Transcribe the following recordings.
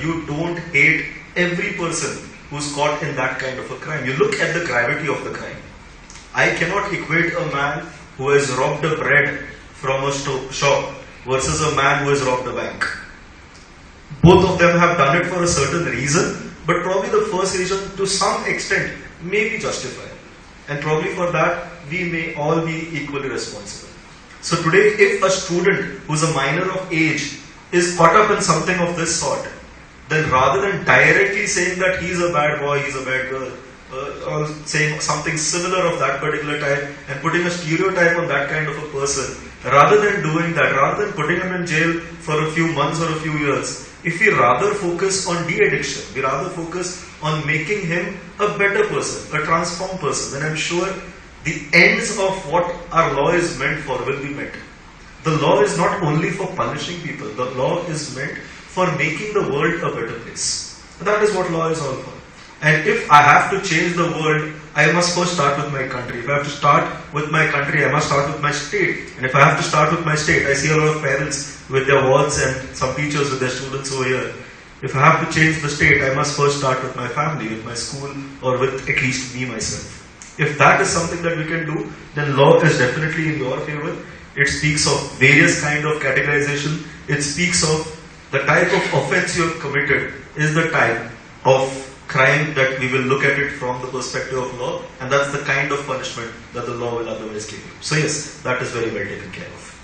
you don't hate every person who's caught in that kind of a crime. You look at the gravity of the crime. I cannot equate a man who has robbed a bread from a shop versus a man who has robbed a bank. Both of them have done it for a certain reason, but probably the first reason to some extent may be justified. And probably for that, we may all be equally responsible. So today, if a student who's a minor of age is caught up in something of this sort, then rather than directly saying that he's a bad boy, he's a bad girl, or saying something similar of that particular type and putting a stereotype on that kind of a person, rather than doing that, rather than putting him in jail for a few months or a few years, if we rather focus on de-addiction, we rather focus on making him a better person, a transformed person, then I'm sure the ends of what our law is meant for will be met. The law is not only for punishing people, the law is meant for making the world a better place. That is what law is all for. And if I have to change the world, I must first start with my country. If I have to start with my country, I must start with my state. And if I have to start with my state, I see a lot of parents with their wards and some teachers with their students over here. If I have to change the state, I must first start with my family, with my school, or with at least me myself. If that is something that we can do, then law is definitely in your favor. It speaks of various kind of categorization. It speaks of the type of offense you have committed is the type of crime that we will look at it from the perspective of law, and that's the kind of punishment that the law will otherwise give you. So yes, that is very well taken care of.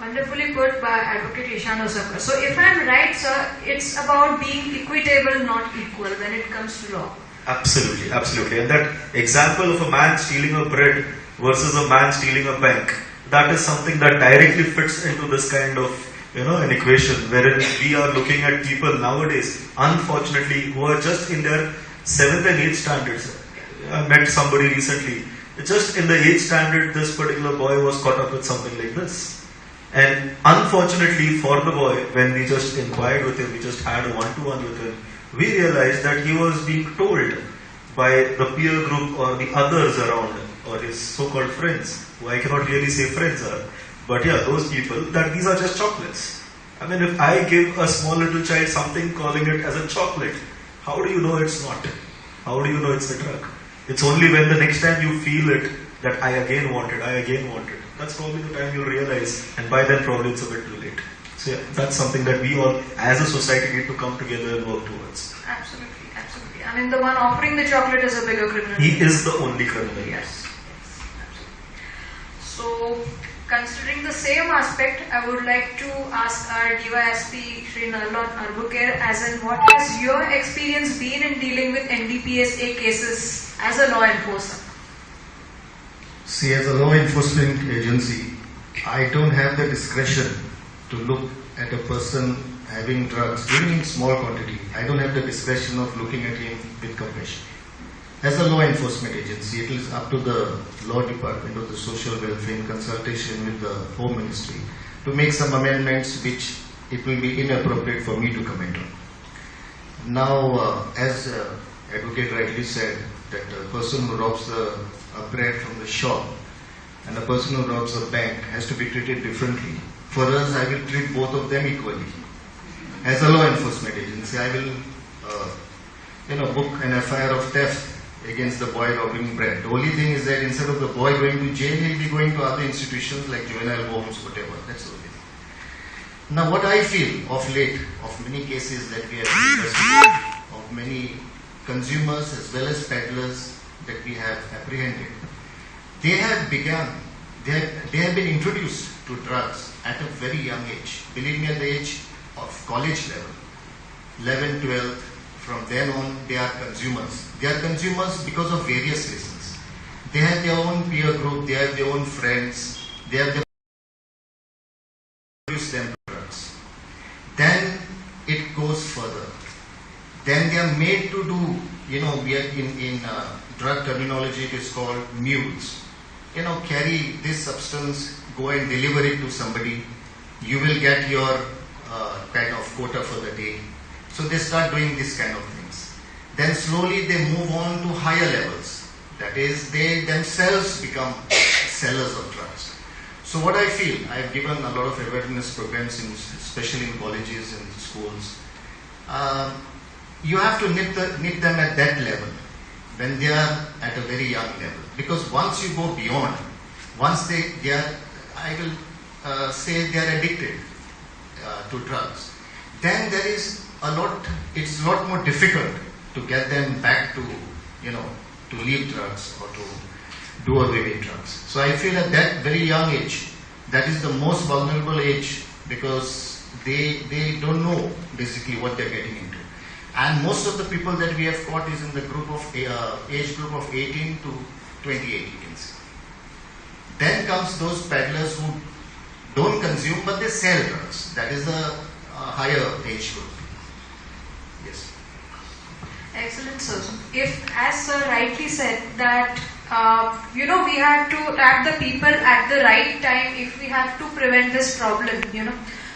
Wonderfully put by Advocate Ishan Osakar. So if I'm right, sir, it's about being equitable, not equal when it comes to law. Absolutely, absolutely. And that example of a man stealing a bread versus a man stealing a bank, that is something that directly fits into this kind of an equation wherein we are looking at people nowadays, unfortunately, who are just in their 7th and 8th standards. I met somebody recently. Just in the 8th standard, this particular boy was caught up with something like this. And unfortunately for the boy, when we just inquired with him, we just had a one-to-one with him, we realized that he was being told by the peer group or the others around him, or his so-called friends, who I cannot really say friends are, but yeah, those people, that these are just chocolates. I mean, if I give a small little child something calling it as a chocolate, how do you know it's not? How do you know it's a drug? It's only when the next time you feel it that I again want it. That's probably the time you'll realize, and by then probably it's a bit too late. So yeah, that's something that we all as a society need to come together and work towards. Absolutely, absolutely. I mean, the one offering the chocolate is a bigger criminal. He is the only criminal. Yes, absolutely. So, considering the same aspect, I would like to ask our DYSP Shri Narlot Arbukher, as in what has your experience been in dealing with NDPSA cases as a law enforcer? See, as a law enforcement agency, I don't have the discretion to look at a person having drugs, even in small quantity. I don't have the discretion of looking at him with compassion. As a law enforcement agency, it is up to the law department of the social welfare in consultation with the Home Ministry to make some amendments which it will be inappropriate for me to comment on. Now, as Advocate rightly said, that a person who robs a bread from the shop and a person who robs a bank has to be treated differently. For us, I will treat both of them equally. As a law enforcement agency, I will book an FIR of theft against the boy robbing bread. The only thing is that instead of the boy going to jail, he'll be going to other institutions like juvenile homes, whatever. That's the only thing. Now, what I feel of late, of many cases that we have investigated, of many consumers as well as peddlers that we have apprehended, they have been introduced to drugs at a very young age. Believe me, at the age of college level, 11, 12, from then on, they are consumers. They are consumers because of various reasons. They have their own peer group, they have their own friends, they have their introduce them to drugs. Then it goes further. Then they are made to do, we are in drug terminology, it is called mules. Carry this substance, go and deliver it to somebody. You will get your kind of quota for the day. So they start doing this kind of things. Then slowly they move on to higher levels. That is, they themselves become sellers of drugs. So what I feel, I have given a lot of awareness programs, especially in colleges and schools. you have to nip them at that level when they are at a very young level. Because once you go beyond, once they are, I will say they are addicted to drugs, then there is it's a lot more difficult to get them back to, to leave drugs or to do away with drugs. So I feel at that very young age, that is the most vulnerable age, because they don't know basically what they're getting into. And most of the people that we have caught is in the group of age group of 18 to 28, you can say. Then comes those peddlers who don't consume but they sell drugs. That is the higher age group. Yes. Excellent, sir. If, as sir rightly said, that we have to tap the people at the right time if we have to prevent this problem,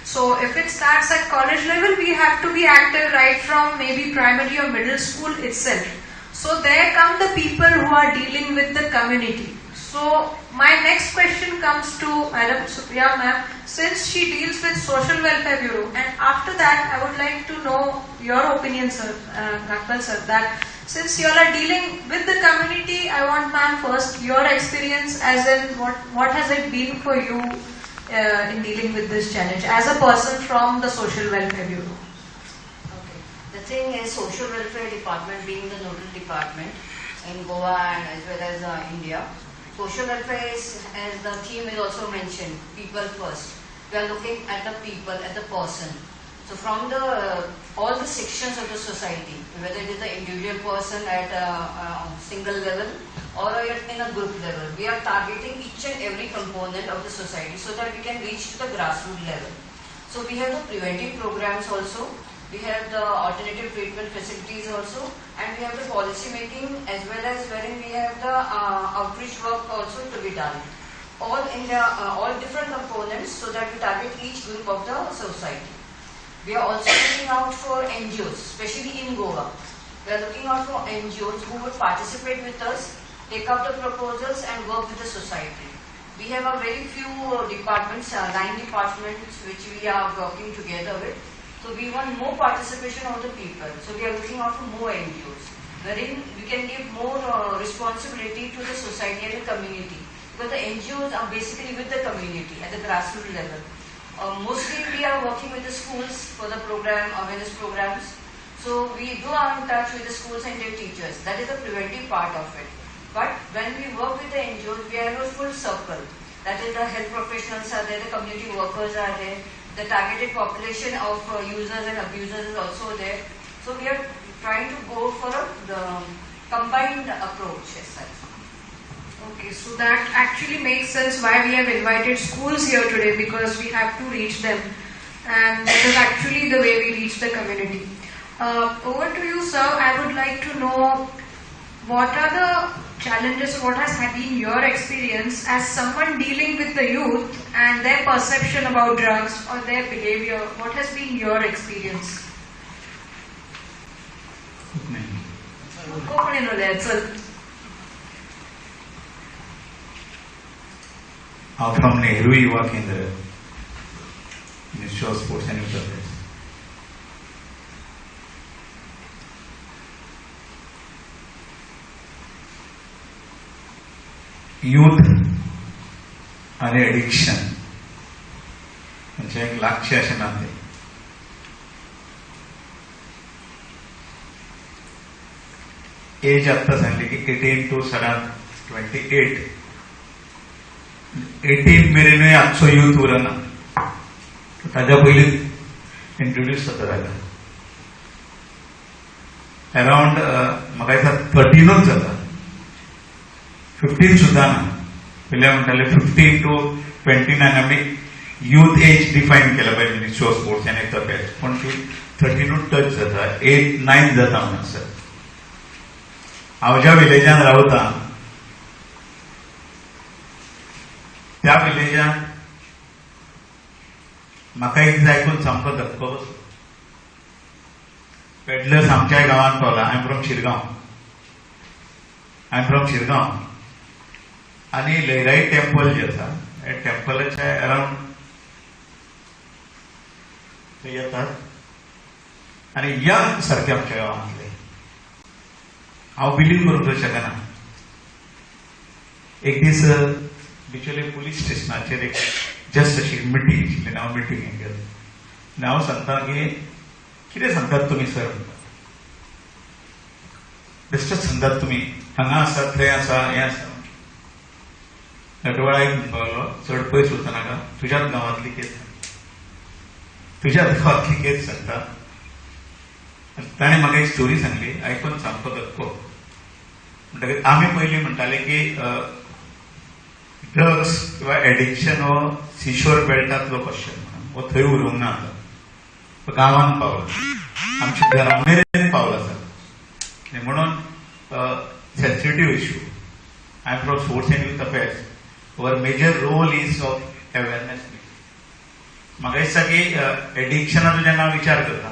So if it starts at college level, we have to be active right from maybe primary or middle school itself. So there come the people who are dealing with the community. So my next question comes to Madam Supriya ma'am, since she deals with Social Welfare Bureau, and after that I would like to know your opinion, sir, Nakpal sir, that since you all are dealing with the community, I want ma'am first your experience as in what has it been for you in dealing with this challenge as a person from the Social Welfare Bureau. Okay. The thing is, Social Welfare Department being the nodal department in Goa and as well as India, Social Welfare is, as the theme is also mentioned, people first. We are looking at the people, at the person. So from all the sections of the society, whether it is the individual person at a single level or in a group level, we are targeting each and every component of the society so that we can reach to the grassroots level. So we have the preventive programs also, we have the alternative treatment facilities also, and we have the policy making as well as wherein we have the outreach work also to be done. All in the all different components so that we target each group of the society. We are also looking out for NGOs, especially in Goa. We are looking out for NGOs who would participate with us, take up the proposals and work with the society. We have a very few departments, 9 departments which we are working together with. So we want more participation of the people. So we are looking out for more NGOs, wherein we can give more responsibility to the society and the community. Because the NGOs are basically with the community at the grassroots level. Mostly we are working with the schools for the program, awareness programs. So we do are in touch with the schools and their teachers. That is the preventive part of it. But when we work with the NGOs, we have a full circle. That is the health professionals are there, the community workers are there, the targeted population of users and abusers is also there. So we are trying to go for the combined approach as such. Okay, so that actually makes sense why we have invited schools here today, because we have to reach them, and that is actually the way we reach the community. Over to you, sir. I would like to know what are the challenges, what has been your experience as someone dealing with the youth and their perception about drugs or their behavior. What has been your experience? From Nehru Yuva Kendra, Ministry of Sports and Youth Affairs. Youth आणि addiction म्हणजे एक लक्ष्य असे नाते. As आता सांगले की 18 to 28. 18 मेरेन आजचो यूथ उरना, ताज्या पयलीं इंट्रोड्यूस जाता जाल्यार अराउंड म्हाका दिसता 13 जाता, 15 सुद्धा ना. पहिले म्हणटाले 15 to 29 आमी यूथ एज डिफायन केला by ministry of sports and youth affairs, पण ती 13 टच जाता, 8, 9 जाता म्हणून सर. हांव ज्या विलेजान रावता त्या विलेजान म्हाका एक दिसा आयकून सामको धक्को बसलो. पेडलर्स आमच्या गांवांत पावला. I am from Shirgaon. आणि लैराई टेम्पल जे आसा, हे टेम्पलाच्या अराउंड ते येतात आनी यंग सारखे आमच्या गांवांतले हांव बिलीव करूंक शकना. एक दीस बिचोले पुलीस स्टेशनाचेर एक जस्ट अशी मिटींग आशिल्ली, हांव मिटिंगेक गेलो आनी हांव सांगता की कितें सांगतात तुमी सर म्हणटा. बेश्टच सांगतात तुमी हांगा आसा थंय आसा हें आसा. नटवळाक म्हणपाक लागलो चड पयस वचना नाका, तुज्याच गांवांतली केस सांग, तुज्याच गांवांतली केस सांगता. ताणें म्हाका एक स्टोरी सांगली, आयकून सामको धक्को. म्हणटकीर आमी पयलीं म्हणटाले की ड्रग्स किंवा एडिक्शन हो सिशोर बेल्टांतलो क्वेश्चन म्हणून, हो थंय उरूंक ना आतां, तो गांवांत पावला, आमच्या घरा मेरेन पावला आसा. आनी म्हणून sensitive issue. I am from sports and youth affairs. Our major role is of awareness. म्हाका दिसता की एडिक्शनाचो जेन्ना विचार करता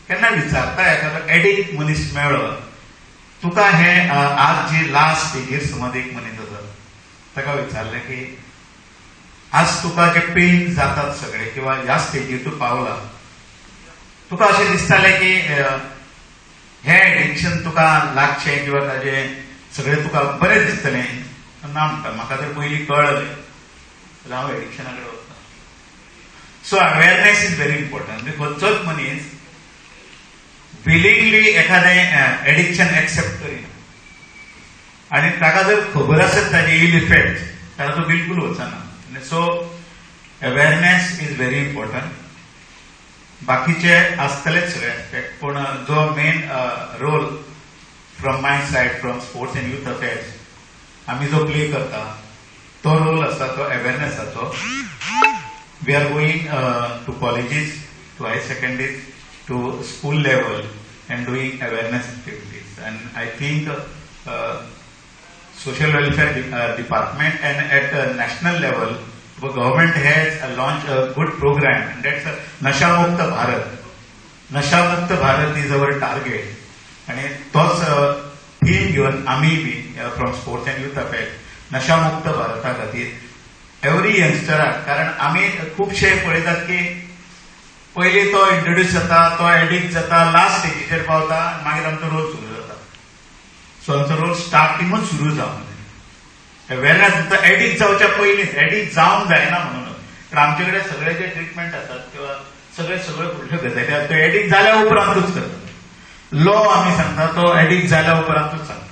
केन्ना विचारता एखादो एडिक्ट मनीस मेळ्ळो, तुका हें आज जी लास्ट स्टेजीर समज एक मनीस आसा ताका विचारलें की आज तुका जे पेन जातात सगळे किंवा ह्या स्टेजीर तूं पावला, तुका अशें दिसतालें की हें एडिक्शन तुका लागचें किंवा ताजें सगळें तुका बरें दिसतलें ना म्हणटा. म्हाका जर पयलीं कळलें जाल्यार हांव एडिक्शना कडेन वचना. So awareness is very important. खंयचोच मनीस विलिंगली एखादें एडिक्शन एक्सेप्ट करिना आनी ताका जर खबर आसत ताजे इल इफेक्ट ताका तो बिलकूल वचना. So awareness is very important. बाकीचे आसतलेच सगळे एस्पेक्ट, पूण जो main role from my side from sports and youth affairs आम्ही जो प्ले करता तो रोल आसा तो अवेरनेसाचो. We are going to colleges, to higher secondaries, to school level and doing awareness activities. And I think social welfare department and at national level the government has launched a good program, and that's Nasha Mukta Bharat. Nasha Mukta Bharat is our target, and तोच theme घेवन आमी बी from sports and youth affairs नशा मुक्त भारता खातीर every यंगस्टराक, कारण आमी खुबशे पळयतात की पयलीं तो इंट्रोड्यूस जाता, तो एडिक्ट जाता, लास्ट स्टेजीचेर पावता, मागीर आमचो रोल सुरू जाता. सो आमचो रोल स्टार्टिंगूच सुरू जावन अवेरनेस एडिक्ट जावच्या पयलींच, एडिक्ट जावंक जायना म्हणून. पण आमचे कडेन सगळे जे ट्रिटमेंट आसात किंवा सगळे फुडल्यो गजाली आसात त्यो एडिक्ट जाल्या उपरांतूच करतात. लॉ आमी सांगता तो एडिक्ट जाल्या उपरांतूच सांगता.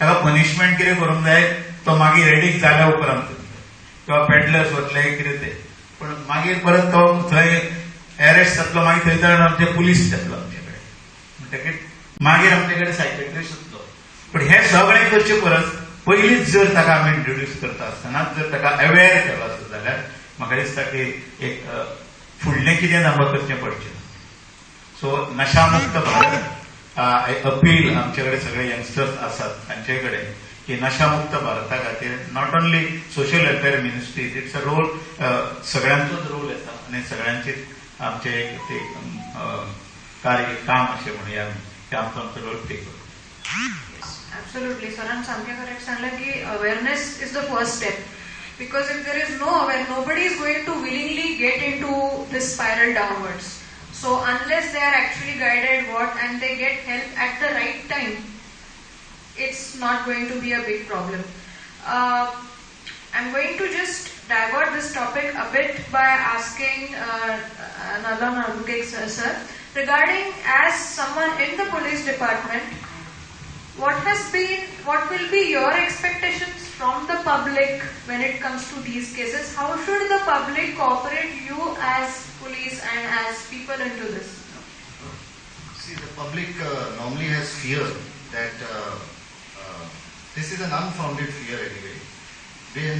ताका पनिशमेंट कितें करूंक जाय तो मागीर एडिक्ट जाल्या उपरांतूच, किंवा पेडलर्स वतले कितें ते. पण मागीर परत तो थंय अरेस्ट जातलो, मागीर थंयसर आमचे पुलीस येतलो आमचे कडेन, म्हणटकीर मागीर आमचे कडेन सायकेट्रिस्ट येतलो. पण हे सगळें करचे परस पयलींच जर ताका आमी इंट्रोड्यूस करता आसतनाच जर ताका अवेअर केलो आसत जाल्यार म्हाका दिसता की एक फुडलें कितें आमकां करचें पडचें. सो नशामुक्त भारत अपील आमचे कडेन सगळे यंगस्टर्स आसात तांचे कडेन की नशामुक्त भारता खातीर not only social welfare ministries, it's a role, सगळ्यांचोच रोल येता आनी सगळ्यांचेच आमचे ते कार्य काम अशें म्हणया आमी ते आमचो रोल प्ले करता. Absolutely, सरान सामकें करेक्ट सांगलें की awareness is the first step, because if there is no awareness, nobody is going to willingly get into this spiral downwards. So unless they are actually guided and they get help at the right time, it's not going to be a big problem. I'm going to just divert this topic a bit by asking Nalan Arbukek sir, regarding as someone in the police department, what will be your expectations from the public when it comes to these cases? How should the public cooperate you as police and as people into this? See, the public normally has fear that this is an unfounded fear anyway. When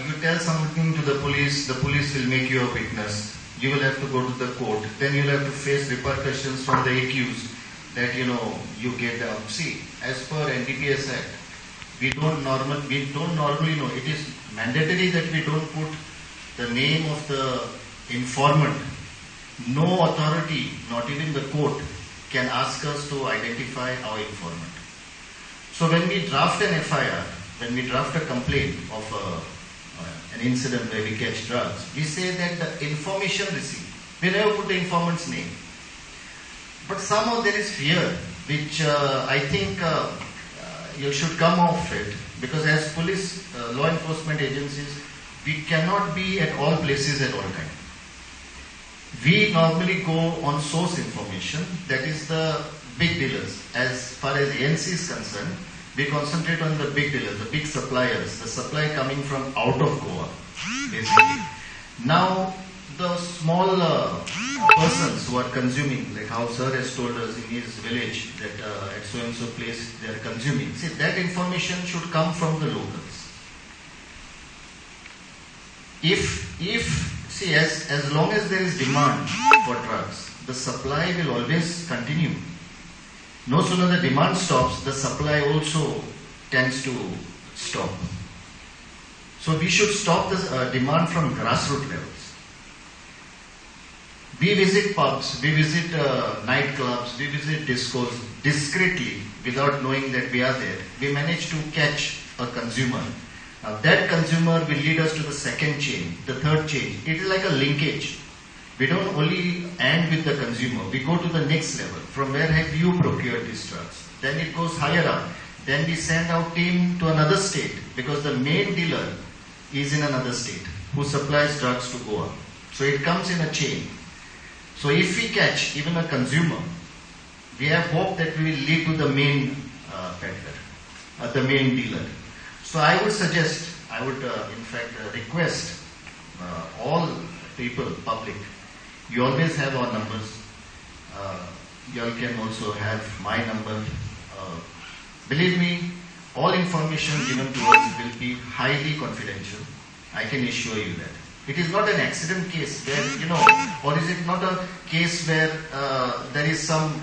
you tell something to the police will make you a witness. You will have to go to the court. Then you will have to face repercussions from the accused that you get down. See, as per NDPS Act, we don't normally know. It is mandatory that we don't put the name of the informant. No authority, not even the court, can ask us to identify our informant. So when we draft an FIR, when we draft a complaint of an incident where we catch drugs, we say that the information received, we never put the informant's name. But somehow there is fear, which I think you should come off it, because as police, law enforcement agencies, we cannot be at all places at all times. We normally go on source information, that is the big dealers. As far as ANC is concerned, we concentrate on the big dealers, the big suppliers, the supply coming from out of Goa, basically. Now, the small persons who are consuming, like how sir has told us in his village that at so and so place they are consuming, see, that information should come from the locals. See, as long as there is demand for drugs, the supply will always continue. No sooner the demand stops, the supply also tends to stop. So we should stop the demand from grassroots levels. We visit pubs, we visit nightclubs, we visit discos discreetly without knowing that we are there. We manage to catch a consumer. Now that consumer will lead us to the second chain, the third chain. It is like a linkage. We don't only end with the consumer, we go to the next level. From where have you procured these drugs? Then it goes higher up. Then we send our team to another state, because the main dealer is in another state who supplies drugs to Goa. So it comes in a chain. So if we catch even a consumer, we have hope that we will lead to the main peddler, the main dealer. So I would suggest, I would in fact request all people, public, you always have our numbers. You all can also have my number. Believe me, all information given to us will be highly confidential. I can assure you that. It is not an accident case where, or is it not a case where there is some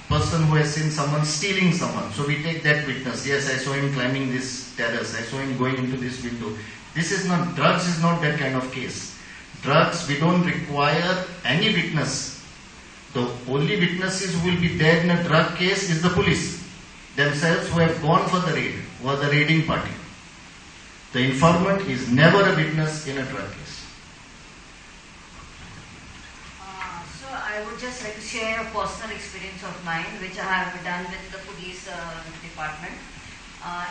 person who has seen someone stealing someone. So we take that witness. Yes, I saw him climbing this terrace. I saw him going into this window. Drugs is not that kind of case. Drugs, we don't require any witness. The only witnesses who will be there in a drug case is the police themselves, who have gone for the raid, who are the raiding party. The informant is never a witness in a drug case. So I would just like to share a personal experience of mine, which I have done with the police department.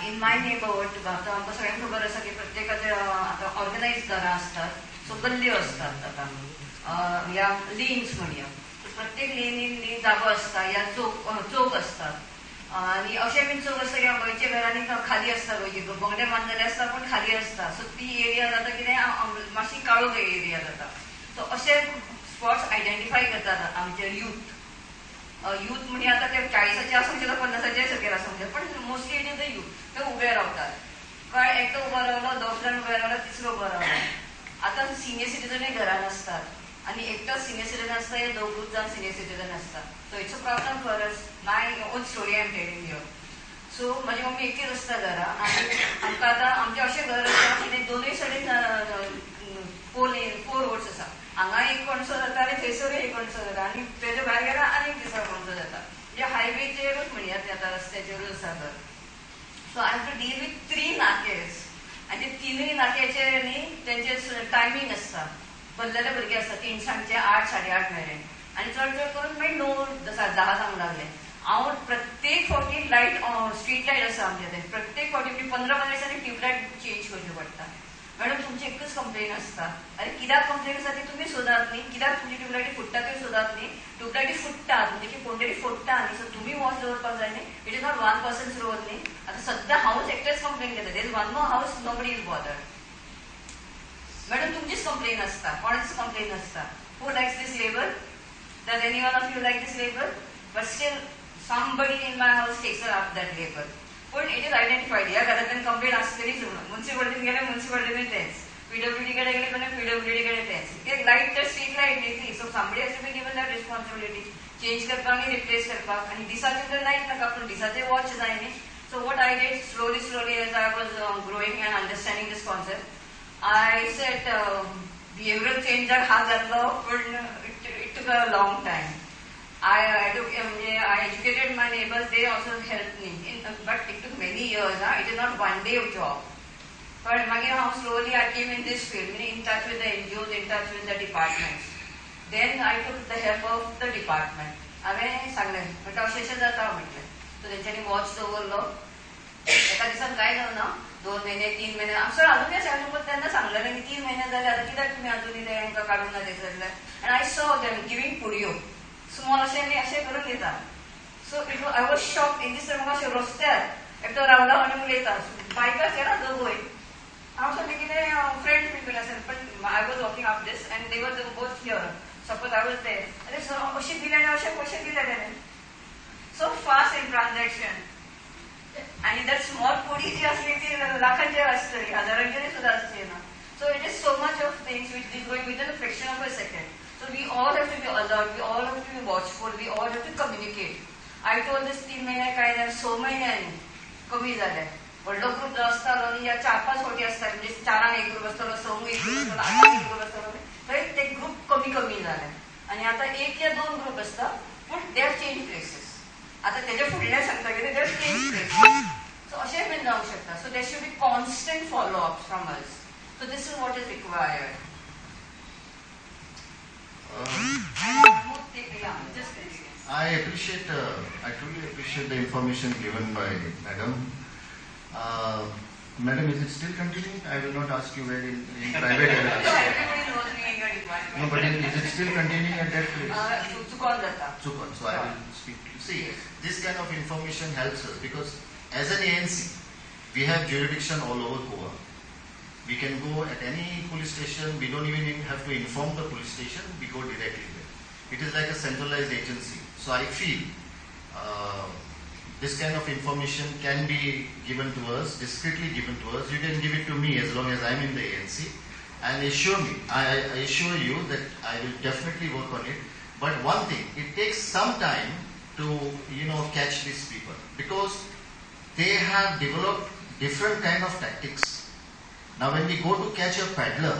In my neighborhood, आता आमकां सगळ्यांक खबर आसा की प्रत्येकाचे आता organise घरां असतात, सो गल्ल्यो असतात आता या लेन्स म्हणया, प्रत्येक लेनीन जागो असता या चौक असतात. आणि अशें बीन चौक आसता की गोंयच्या घरांनी खाली आसता, गोंयची बोंगडे बांदलेले आसता पण खाली आसता. सो ती एरिया जाता कितें मातशी काळोख एरिया जाता. सो अशे स्पॉट्स आयडेंटिफाय करतात आमचे यूथ म्हणजे आता ते 40चे आसूंक शकता, 50चे सकयल आसूंक शकता, पण mostly it is the youth. ते उबे रावतात. कळ्ळें, एकटो उबो रावलो, 2 जाण उबे रावलो, तिसरो उबो रावलो. आता सिनियर सिटीजनूय घरान असतात आणि एकटोच सिनियर सिटीजन असता या 2 जाण सिनियर सिटीजन असतात. So it's a problem for us. My own story I am telling here. So माझी मम्मी एकटीच असता घरा आणि आमकां आतां आमचें अशें घर आसा की दोनूय सायडीन 4 रोड्स आसा. हांगा एक कोणसो जाता आणि थंयसर एक कोणसो जाता आणि तेजे भायर गेल्यार आनी एक दिसा कोणसो जाता. म्हणजे हायवेचेरूच म्हणया ते आतां रस्त्याचेरूच आसा घर. So I have to deal with 3 नाकेज आणि ते 3य नाक्याचे न्ही तेंचे टायमींग आसता. बदलले भुरगे आसता 3 सांजचे 8, 8:30 मेरेन आणि चड करून मागीर 9, 10 जावंक लागले. हांव प्रत्येक फावटी लायट स्ट्रीट लायट आसा आमचे थंय, प्रत्येक फावटी 15-15 दिसांनी ट्यूबलायट चेंज करच्यो पडटा. मॅडम तुमची एकच कंप्लेन असता, अरे कित्याक कंप्लेन आसा ती तुमी सोदात न्ही, कित्याक तुमची ट्यूबलायटी फुट्टा त्यो सोदात न्ही. ट्यूबलायटी फुट्टात म्हणजे की कोण तरी फोडटा न्ही, सो तुमी वॉच दवरपाक जाय न्ही. It is not 1 person's role न्ही. आता सध्या हांवूच एकटेच कंप्लेन केता. There is 1 more house, nobody is bothered. Madam तुमचीच कंप्लेन असता, कोणाचीच कंप्लेन असता. Who likes this labour? Does any one of you like this labour? But still somebody in my house takes up that labor. पण it is identified. या घरातल्यान complain असतलीच. म्युन्सिपालिटीन गेले म्युन्सिपालिटीन तेच, PWD कडे गेले पण पीडब्ल्यूडी कडे तेच. ते लाईट तर स्ट्रीट लाईट न्ही. So somebody has to be given that responsibility change करपाक आणि रिप्लेस करपाक. आणि दिसाचे तर लाईट नाका पण दिसाचे वॉच जाय न्ही. So what I did slowly as I was growing and understanding this concept, I set behavioural change जर हात घातलो पण it took a long time. I educated my neighbors, they also helped me. But it took many years. It is not one day of job. But how slowly I came in this field, in touch with the NGOs, in touch with the departments. Then I took the help of the department. हांवें सांगलें म्हणटा अशें जाता म्हटलें. सो तेंच्यांनी watch दवरलो. एका दिसान काय जावना 2 महिने 3 महिने सर अजून काय सांगू पण त्यांना सांगलें की 3 महिने जाले आता कित्याक तुमी अजून तांकां काडूंक ना थंयसरले. And I saw them giving पुडयो स्मॉल अशें करून दिता. So it I was shock. एक दीस म्हाका अशें रस्त्यार एकटो रावला आनी उलयता बायकाक येना दोगूय. हांव सांगलें कितें फ्रेंड पीपल आसा पण I was walking up this and they were both here. Suppose I was there अरे सर अशें दिलें अशें पयशे दिले तेणें. So fast in transaction. आणि दॅट स्मॉल पुडी जी असली ती लाखांचेर आसतली हजारांचेर सुद्धा असली ना. So it is so much of things which is going within a fraction of a second. So we all have to be alert. We all have to be watchful. We all have to communicate. I told this 3 महिने काय जालें 6 म्हयन्यांनी कमी जालें. व्हडलो group जो आसतालो न्ही या 4-5 फावटी आसताले म्हणजे 4 एक ग्रूप आसतालो 6 एक ग्रूप आसतालो 8 एक ग्रूप आसतालो थंय ते ग्रूप कमी जाले. आणि आता 1 या 2 ग्रूप आसता पूण दे हॅव चेंज प्लेसीस. आता तेजे फुडले सांगता कितें they have change places. So अशें बीन जावंक शकता. So there should be constant follow-ups from us. So this is what is required. I truly appreciate the information given by Madam. Madam, is it still continuing? I will not ask you where in private. Everybody knows me in your department. No, but is it still continuing at that place? Chukon jata. Chukon. So I will speak to you. See, this kind of information helps us because as an ANC, we have jurisdiction all over Goa. We can go at any police station. We don't even have to inform the police station. We go directly there. It is like a centralized agency. So I feel this kind of information can be given to us, discreetly given to us. You can give it to me as long as I'm in the ANC. And I assure you that I will definitely work on it. But one thing, it takes some time to, catch these people because they have developed different kind of tactics. Now when we go to catch a peddler,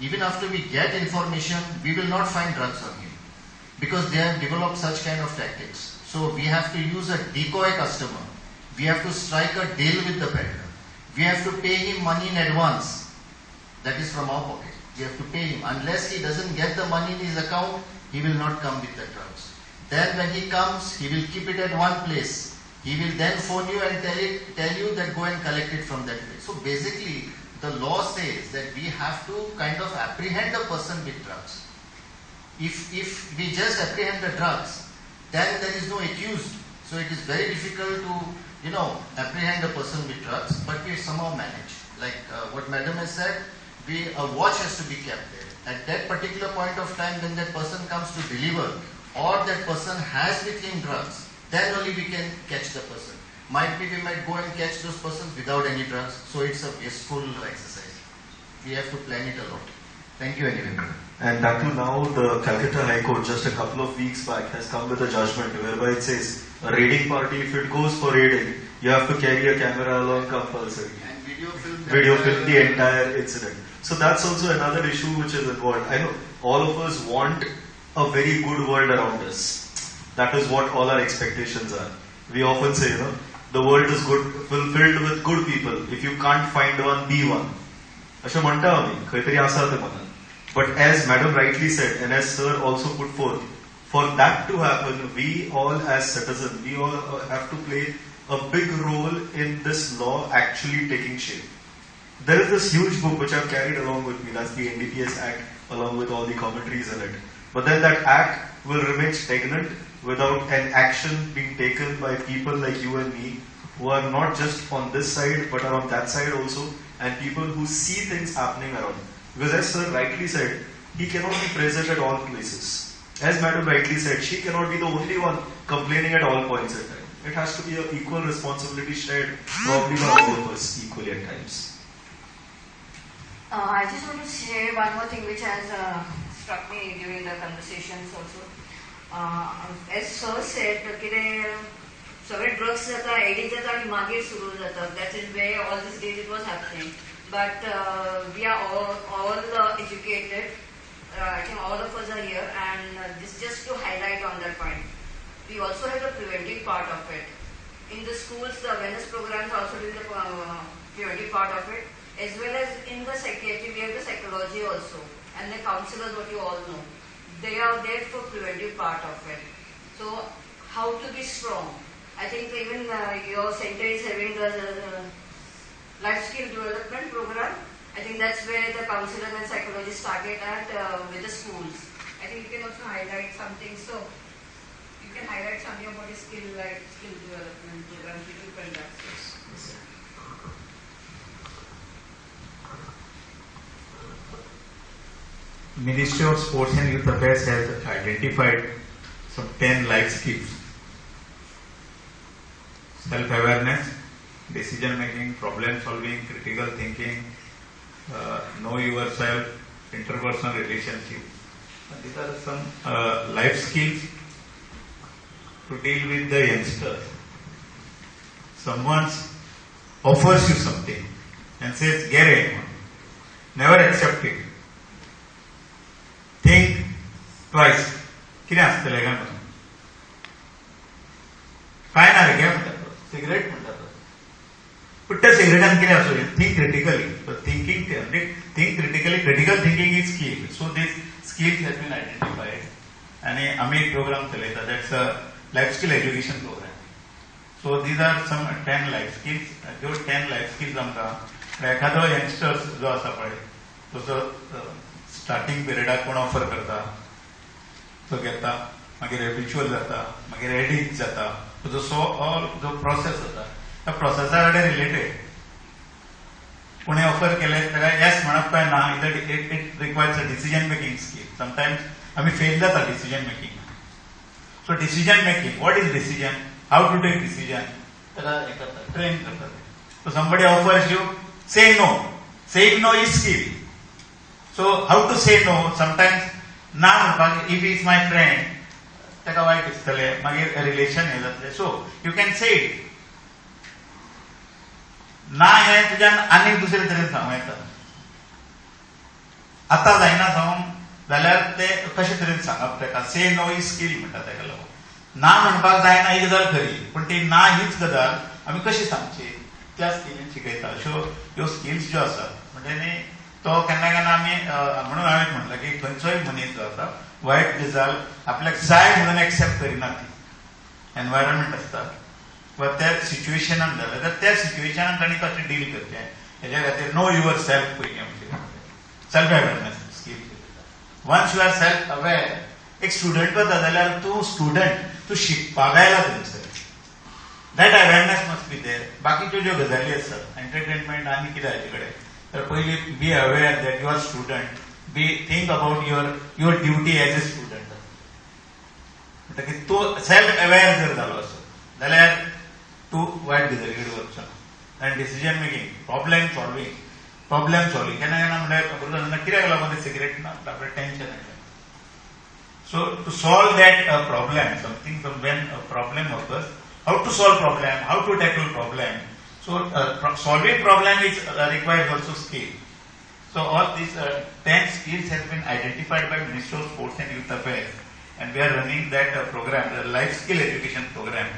even after we get information, we will not find drugs on him because they have developed such kind of tactics. So we have to use a decoy customer. We have to strike a deal with the peddler. We have to pay him money in advance. That is from our pocket. We have to pay him. Unless he doesn't get the money in his account, he will not come with the drugs. Then when he comes, he will keep it at one place. He will then phone you and tell you that go and collect it from that place. So basically, the law says that we have to kind of apprehend a person with drugs. If we just apprehend the drugs, then there is no accused. So it is very difficult to, apprehend a person with drugs, but we somehow manage. Like what Madam has said, a watch has to be kept there. At that particular point of time when that person comes to deliver or that person has with him drugs, then only we can catch the person. We might go and catch those persons without any drugs. So it's a wasteful exercise. We have to plan it a lot. Thank you anyway. And that too now the Calcutta High Court just a couple of weeks back has come with a judgment whereby it says a raiding party, if it goes for raiding, you have to carry a camera along compulsory. And video film the entire incident. So that's also another issue which is involved. I know all of us want a very good world around us. That is what all our expectations are. We often say, the world is good, filled with good people. If you can't find one, be one. अशें म्हणटा आमी खंय तरी आसा तें मनान. But as Madam rightly said, and as Sir also put forth, for that to happen, we all as citizens, we all have to play a big role in this law actually taking shape. There is this huge book which I've carried along with me, that's the NDPS Act, along with all the commentaries in it. But then that Act will remain stagnant without an action being taken by people like you and me, who are not just on this side, but are on that side also, and people who see things happening around. Because as Sir rightly said, he cannot be present at all places. As Madam rightly said, she cannot be the only one complaining at all points in time. It has to be an equal responsibility shared probably by all of us equally at times. I just want to say one more thing which has struck me during the conversations also. As Sir said, सगळे drugs जाता, Aedes जाता आणि मागीर सुरू जाता. That is where all these days it was happening. But we are all educated. I think all of us are here, and this just to highlight on that point. We also have the preventive part of it. In the schools, the awareness programs are also doing the preventive part of it, as well as in the psychiatry, we have the psychology also, and the counselors, what you all know. They are there for preventive part of it. So how to be strong? I think even your center is having a life skill development program. I think that's where the counselor and psychologist started at with the schools. I think you can also highlight something. So you can highlight something about the skill development program you do conduct. Ministry of Sports and Youth Affairs has identified some 10 life skills. Self-awareness, decision making, problem solving, critical thinking, know yourself, interpersonal relationship. And these are some life skills to deal with the youngsters. Someone offers you something and says, get it. Never accept it. Think twice. किती असतले काय म्हणून काय ना रे काय म्हणतात cigarette म्हणतात पण त्या सिगरेटान किती असू think critically thinking think critically critical thinking is skill so this skills has been identified आणि आम्ही एक प्रोग्राम चलयता that's a life skill education programme so these are some 10 life skills ज्यो 10 लाईफ स्किल्स आमकां एखादो यंगस्टर्स जो आसा पळय तो स्टार्टिंग पिरियडाक कोण ऑफर करता तो घेता मागीर रिच्युअल जाता मागीर एडिट जाता जो ऑल जो प्रोसेस जाता त्या प्रोसेसा कडेन रिलेटेड कोणी ऑफर केले ताका येस म्हणप काय ना it requires a decision making skill sometimes आमी फेल जाता decision making so decision making what is decision how to take decision ताका हे करता ट्रेन करता so somebody offers you say no saying no is skill so how to say no sometimes ना म्हणपाक if is my friend ताका वायट दिसतले मागीर relation हे जातले so you can say it ना हे तुज्यान आनीक दुसरे तरेन सांगूं येता आतां जायना जावंक जाल्यार ते कशे तरेन सांगप ताका से नो इज स्किल म्हणटा ताका लागून ना म्हणपाक जायना ही गजाल खरी पण ती ना हीच गजाल आमी कशी सांगची त्या स्किलीन शिकयता अश्यो ह्यो स्किल्स ज्यो आसात म्हणजे तो केन्ना केन्ना आमी म्हणून हांवें म्हणलें की खंयचोय मनीस जो आसा वायट गजाल आपल्याक जाय म्हणून एक्सेप्ट करिना ती एनवायरमेंट आसता वा त्या सिच्युएशनान जालें तर त्या सिच्युएशनान तांणी कशें डील करचें हेच्या खातीर नो युअर सेल्फ पयलीं आमचे self awareness skill once you are self aware एक स्टुडंट वता जाल्यार तूं स्टुडंट तूं शिकपाक आयला थंयसर that awareness must be there बाकीच्यो ज्यो गजाली आसात एंटरटेनमेंट आनी कितें हाचे कडेन तर पयली be aware that you are student be think about your duty as a student म्हणटकीर तूं सेल्फ अवेर जर जालो आसत जाल्यार तूं वायट गजाली कडेन वचचो ना आनी डिसिजन मेकिंग प्रॉब्लेम सॉल्विंग केन्ना केन्ना म्हणल्यार कित्याक लागून ते सिगरेट ना आपलें टेन्शन येता so to solve that problem something when a problem occurs how to solve problem how to tackle problem so solving problem is requires also skill so all these 10 skills has been identified by Ministry of Sports and Youth Affairs and we are running that program the life skill education program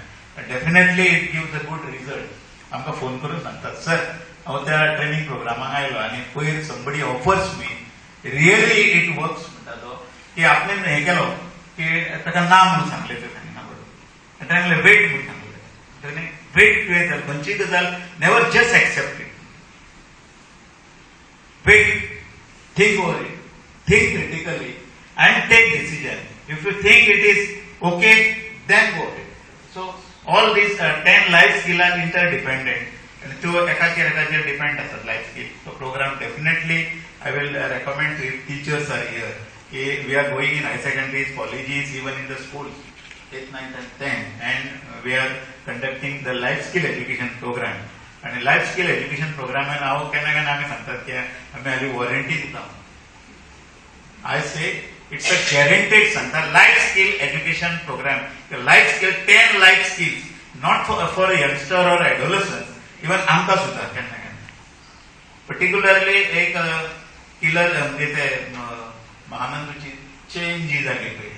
definitely it gives a good result आमकां phone करून सांगतात sir हांव त्या training प्रोग्रामाक आयलो आनी पयर somebody offers me really it works म्हणटा तो की आपणें हें केलो की ताका ना म्हणून सांगलें ते ताणें ना बरोबर ताणें वेट म्हणून सांगलें वेट टुगेदर खंयची गजाल never just accept it wait think over it think critically and take decision. If you think it is okay, then go ahead. So all these 10 life skills are interdependent. And to ekachir depend as life skill. So program definitely I will recommend to if teachers are here. We are going in high secondaries, colleges, even in the schools, 8th, 9th and 10th. And we are conducting the life skill education program. And life skill education program and now केन्ना केन्ना आमी सांगतात की आमी हाली warranty दिता. I say it's a guaranteed सांगता life skill education program. The life skill 10 life skills not for a youngster or adolescent. Even आमकां सुद्धा केन्ना केन्ना. Particularly एक किलर म्हणजे ते महानंदची चेन जी जाली पळय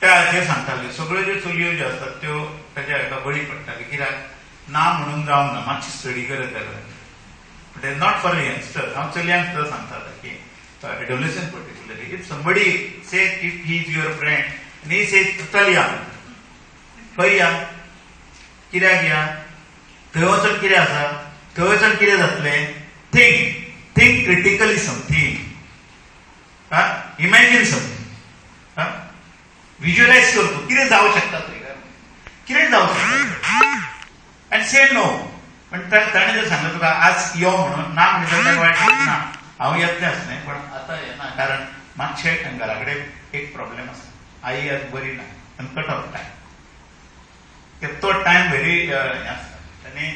त्या सांगताले सगळ्यो ज्यो चलयो ज्यो आसतात त्यो ताच्या हाका बळी पडटाले कित्याक ना म्हणून जावंक ना मातशी स्टडी करत जाल्यार but is not for a youngster हांव चलयांक सुद्दां सांगता की adolescent particularly if somebody say if he is your friend नी से चल या खंय या कित्याक या थंय वचून कितें आसा थंय वचून कितें जातलें think critically something imagine something visualise कर तूं कितें जावं शकता थंय कितें जावं शकता आनी से नो पण ताणें जर सांगलें तुका आज यो म्हणून ना म्हणजे ताका वायट ना हांव येतलें आसलें पण आतां येना कारण मातशें घरा कडेन एक प्रॉब्लेम आसा आई आज बरी ना आनी कट ऑफ टायम तो टायम व्हेरी हें आसता आनी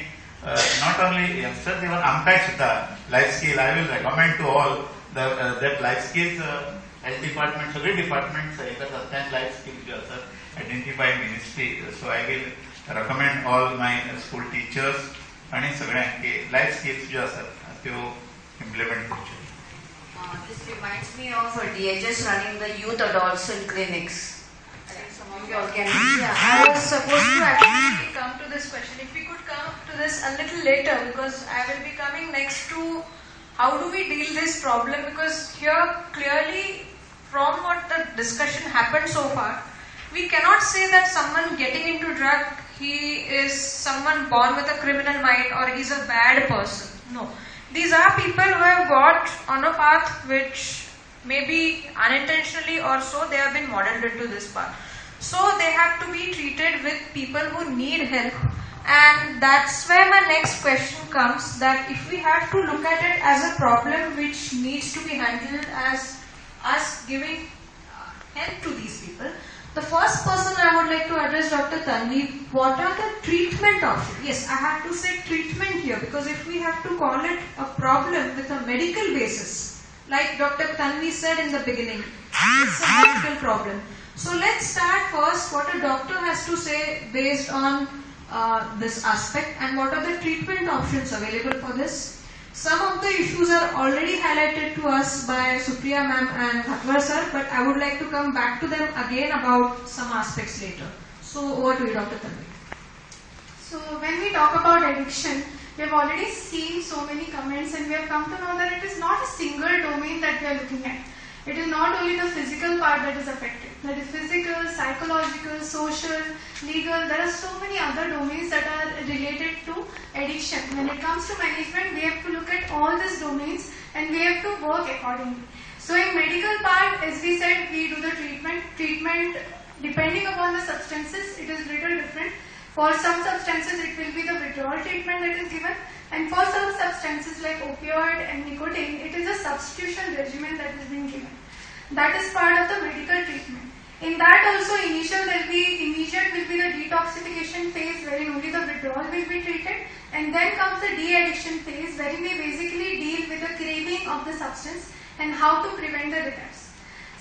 नॉट ओन्ली यंगस्टर्स इवन आमकांय सुद्दां life skill I will recommend to all that life skills health department सगळे डिपार्टमेंट्स हे करतात त्या लायफ स्किल्स ज्यो आसात identify ministry so I will recommend all my school teachers आणि सगळ्यांक लायफ स्किल्स ज्यो आसात त्यो इम्प्लिमेंट करच्यो. This reminds me of DHS running the youth adolescent clinics. I think some of you all can. Yeah, I was supposed to actually come to this question. If we could come to this a little later, because I will be coming next to how do we deal this problem, because here clearly from what the discussion happened so far, we cannot say that someone getting into drug, he is someone born with a criminal mind or he's a bad person. No. These are people who have got on a path which maybe unintentionally or so they have been modeled into this path. So they have to be treated with people who need help. And that's where my next question comes, that if we have to look at it as a problem which needs to be handled as us giving help to these people, the first person I would like to address, Dr. Tanvi, what are the treatment options? Yes, I have to say treatment here because if we have to call it a problem with a medical basis, like Dr. Tanvi said in the beginning, it's a medical problem. So let's start first what a doctor has to say based on this aspect and what are the treatment options available for this. Some of the issues are already highlighted to us by Supriya ma'am and Khatwar sir, but I would like to come back to them again about some aspects later. So over to you, Dr. Tanvi. So when we talk about addiction, we have already seen so many comments and we have come to know that it is not a single domain that we are looking at. It is not only the physical part that is affected. That is physical, psychological, social, legal. There are so many other domains that are related to addiction. When it comes to management, we have to look at all these domains and we have to work accordingly. So in medical part, as we said, we do the treatment. Treatment, depending upon the substances, it is little different. For some substances, it will be the withdrawal treatment that is given. And for some substances like opioid and nicotine, it is a substitution regimen that is being given. That is part of the medical treatment. In that also, immediate will be the detoxification phase wherein only the withdrawal will be treated, and then comes the de-addiction phase wherein we basically deal with the craving of the substance and how to prevent the relapse.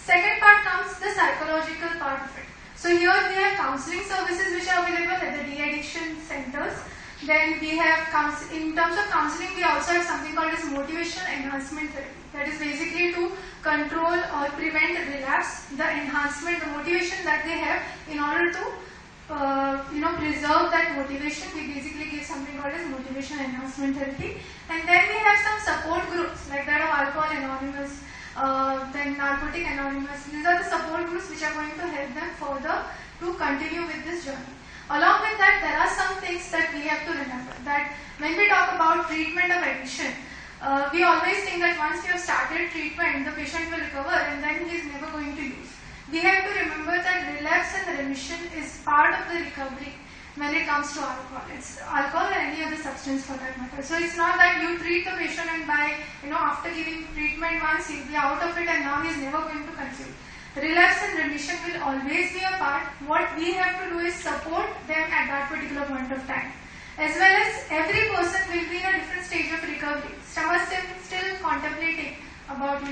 Second part comes the psychological part of it. So here we have counseling services which are available at the de-addiction centers. Then we have, in terms of counseling, we also have something called as motivation enhancement therapy. That is basically to control or prevent relapse, the enhancement, the motivation that they have in order to preserve that motivation. We basically give something called as motivation enhancement therapy. And then we have some support groups like that of Alcohol Anonymous, then Narcotic Anonymous. These are the support groups which are going to help them further to continue with this journey. Along with that, there are some things that we have to remember, that when we talk about treatment of addiction, we always think that once you have started treatment, the patient will recover and then he is never going to use. We have to remember that relapse and remission is part of the recovery when it comes to alcohol. It's alcohol or any other substance for that matter. So it's not that you treat the patient and by, after giving treatment once, he'll be out of it and now he's never going to consume. Relapse and remission will always be a part. What we have to do is support them at that particular point of time. As well as every person will be in a different stage of recovery. Some are still contemplating about,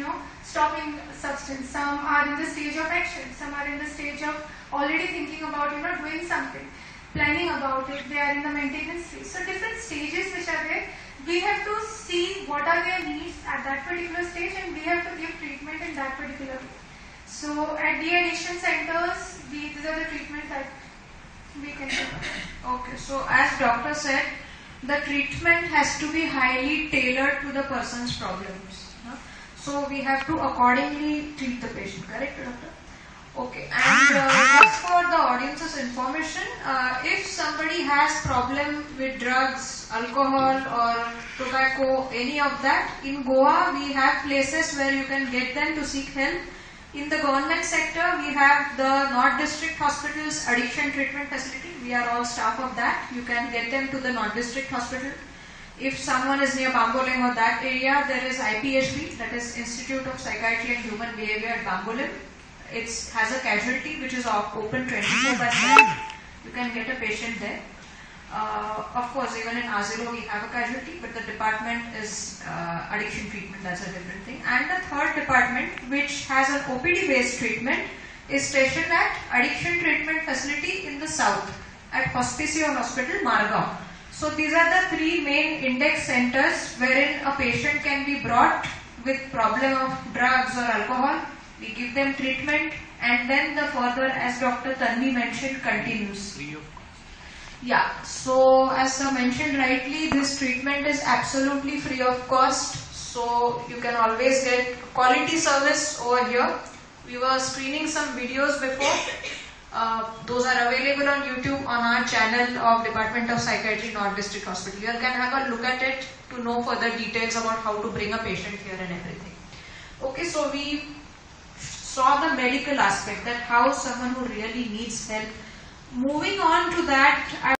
stopping substance. Some are in the stage of action. Some are in the stage of already thinking about, doing something, planning about it. They are in the maintenance phase. So different stages which are there. We have to see what are their needs at that particular stage and we have to give treatment in that particular way. So at de-addiction centers, these are the treatments that we can do. Okay, so as doctor said, the treatment has to be highly tailored to the person's problems. So we have to accordingly treat the patient, correct, doctor? Okay, and just for the audience's information, if somebody has problem with drugs, alcohol or tobacco, any of that, in Goa we have places where you can get them to seek help. In the government sector, we have the North District Hospital's Addiction Treatment Facility. We are all staff of that. You can get them to the North District Hospital. If someone is near Bambolim or that area, there is IPHB, that is Institute of Psychiatry and Human Behavior at Bambolim. It has a casualty which is open 24/7. You can get a patient there. Of course, even in Asilo we have a casualty, but the department is addiction treatment, that's a different thing. And the third department, which has an OPD based treatment, is stationed at Addiction Treatment Facility in the south at Hospicio Hospital, Margao. So these are the three main index centers wherein a patient can be brought with problem of drugs or alcohol. We give them treatment, and then the further, as Dr. Tanvi mentioned, continues. Yeah, so as I mentioned rightly, this treatment is absolutely free of cost. So you can always get quality service over here. We were screening some videos before. Those are available on YouTube on our channel of Department of Psychiatry, North District Hospital. You can have a look at it to know further details about how to bring a patient here and everything. Okay, so we saw the medical aspect, that how someone who really needs help. Moving on to that,